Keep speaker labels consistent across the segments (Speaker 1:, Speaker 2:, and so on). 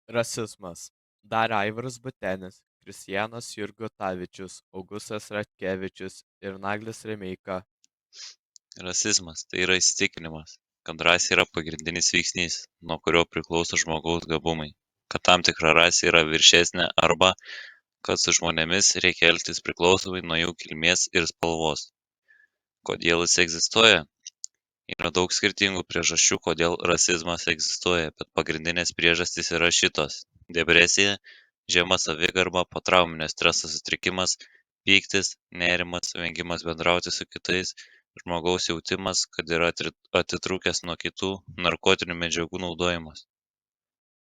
Speaker 1: Rasizmas. Dar Aivaras Butenis, Kristijanas Jurgutavičius, Augustas Ratkevičius ir Naglis Remeika.
Speaker 2: Rasizmas tai yra įsitikinimas, kad rasė yra pagrindinis veiksnys, nuo kurio priklauso žmogaus gabumai, kad tam tikra rasė yra viršesnė arba kad su žmonėmis reikia elgtis priklausomai nuo jų kilmės ir spalvos. Kodėl jis egzistuoja? Yra daug skirtingų priežasčių, kodėl rasizmas egzistuoja, bet pagrindinės priežastys yra šitos: depresija, žema savigarba, potrauminio streso sutrikimas, pyktis, nerimas, vengimas bendrauti su kitais, žmogaus jautimas, kad yra atitrūkęs nuo kitų, narkotinių medžiagų naudojimas.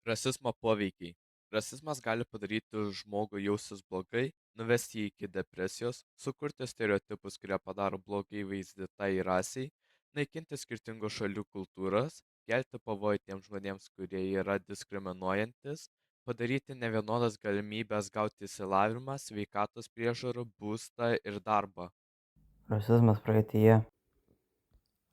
Speaker 1: Rasizmo poveikiai. Rasizmas gali padaryti žmogų jaustis blogai, nuvesti jį iki depresijos, sukurti stereotipus, kurie padaro blogą įvaizdį tai rasiai, naikinti skirtingų šalių kultūras, kelti pavojų tiems žmonėms, kurie yra diskriminuojantis, padaryti nevienodas galimybės gauti išsilavinimą, sveikatos priežiūrą, būstą ir darbą.
Speaker 3: Rasizmas praeityje.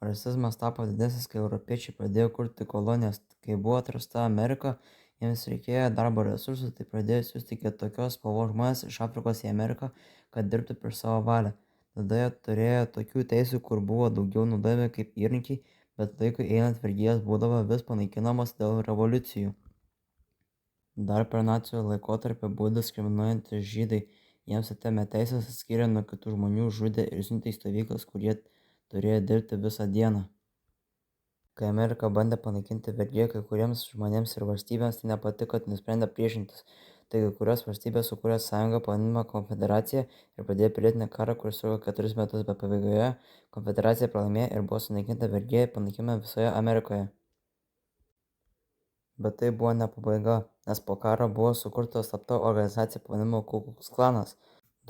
Speaker 3: Rasizmas tapo didesnis, kai europiečiai pradėjo kurti kolonijas. Kai buvo atrasta Amerika, jiems reikėjo darbo resursų, tai pradėjo siųsti kitokios spalvos žmonės iš Afrikos į Ameriką, kad dirbtų prieš savo valią. Tada jie turėjo tokių teisių, kur buvo daugiau naudojami kaip įrankiai, bet laikui einant vergijos būdavo vis panaikinamos dėl revoliucijų. Dar per nacių laikotarpį buvo diskriminuojantys žydai, jiems atėmė teisės, atskyrė nuo kitų žmonių, žudė ir siuntė į stovyklas, kur jie turėjo dirbti visą dieną. Kai Amerika bandė panaikinti vergiją kai kuriems žmonėms ir valstybėms tai nepatiko, tai nusprendė priešintis. Tai kai kurios valstybės sukūrė sąjungą pavadinimą Konfederacija ir pradėjo pilietinį karą, kuris truko 4 metus, bet pabaigoje Konfederacija pralaimėjo ir buvo sunaikinta vergija panaikinama visoje Amerikoje. Bet tai buvo ne pabaiga, nes po karo buvo sukurta slapta organizacija pavadinimu Ku Klux Klanas,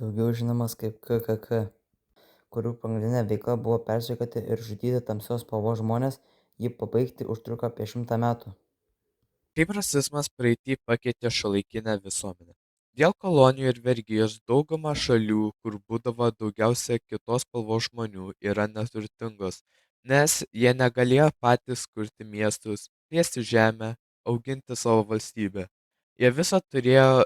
Speaker 3: daugiau žinomas kaip KKK, kurių pagrindinė veikla buvo persekioti ir žudyti tamsios spalvos žmonės. Jį pabaigti užtruko apie 100 metų.
Speaker 1: Kaip rasizmas praeitį pakeitė šiuolaikinę visuomenę? Dėl kolonijų ir vergijos dauguma šalių, kur būdavo daugiausia kitos spalvos žmonių, yra neturtingos, nes jie negalėjo patys kurti miestus, plėsti žemę, auginti savo valstybę. Jie visą turėjo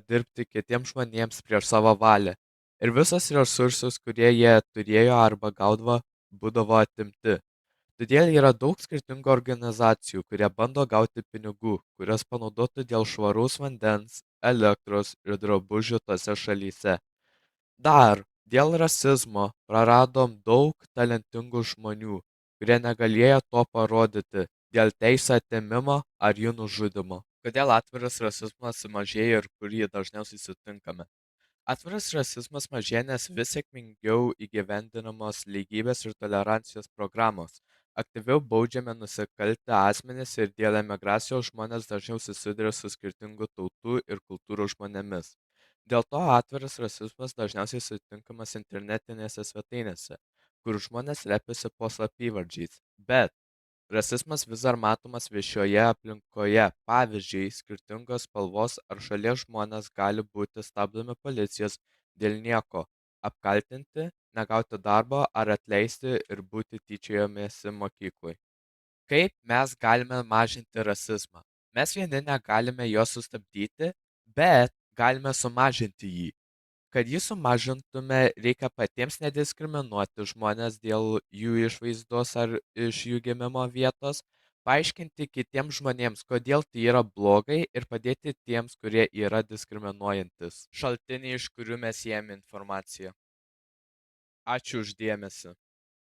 Speaker 1: dirbti kitiems žmonėms prieš savo valią. Ir visos resursus, kurie jie turėjo arba gaudavo, būdavo atimti. Todėl yra daug skirtingų organizacijų, kurie bando gauti pinigų, kuriuos panaudotų dėl švaraus vandens, elektros ir drabužių tose šalyse. Dar dėl rasizmo praradom daug talentingų žmonių, kurie negalėjo to parodyti dėl teisų atėmimo ar jų nužudymo. Kodėl atviras rasizmas sumažėjo ir kur jį dažniausiai sutinkame? Atviras rasizmas mažėja, nes vis sėkmingiau įgyvendinamos lygybės ir tolerancijos programos. Aktyviau baudžiami nusikaltę asmenys ir dėl emigracijos žmonės dažniau susiduria su skirtingų tautų ir kultūrų žmonėmis. Dėl to atviras rasizmas dažniausiai sutinkamas internetinėse svetainėse, kur žmonės slepiasi po slapyvardžiais. Bet rasizmas vis dar matomas viešoje aplinkoje. Pavyzdžiui, skirtingos spalvos ar šalies žmonės gali būti stabdomi policijos dėl nieko, apkaltinti, negauti darbo ar atleisti ir būti tyčiojamasi mokykloje. Kaip mes galime mažinti rasizmą? Mes vieni negalime jo sustabdyti, bet galime sumažinti jį. Kad jį sumažintume, reikia patiems nediskriminuoti žmones dėl jų išvaizdos ar iš jų gimimo vietos, paaiškinti kitiems žmonėms, kodėl tai yra blogai ir padėti tiems, kurie yra diskriminuojantis. Šaltiniai, iš kurių mes ėmėme informaciją. Ačiū už dėmesį.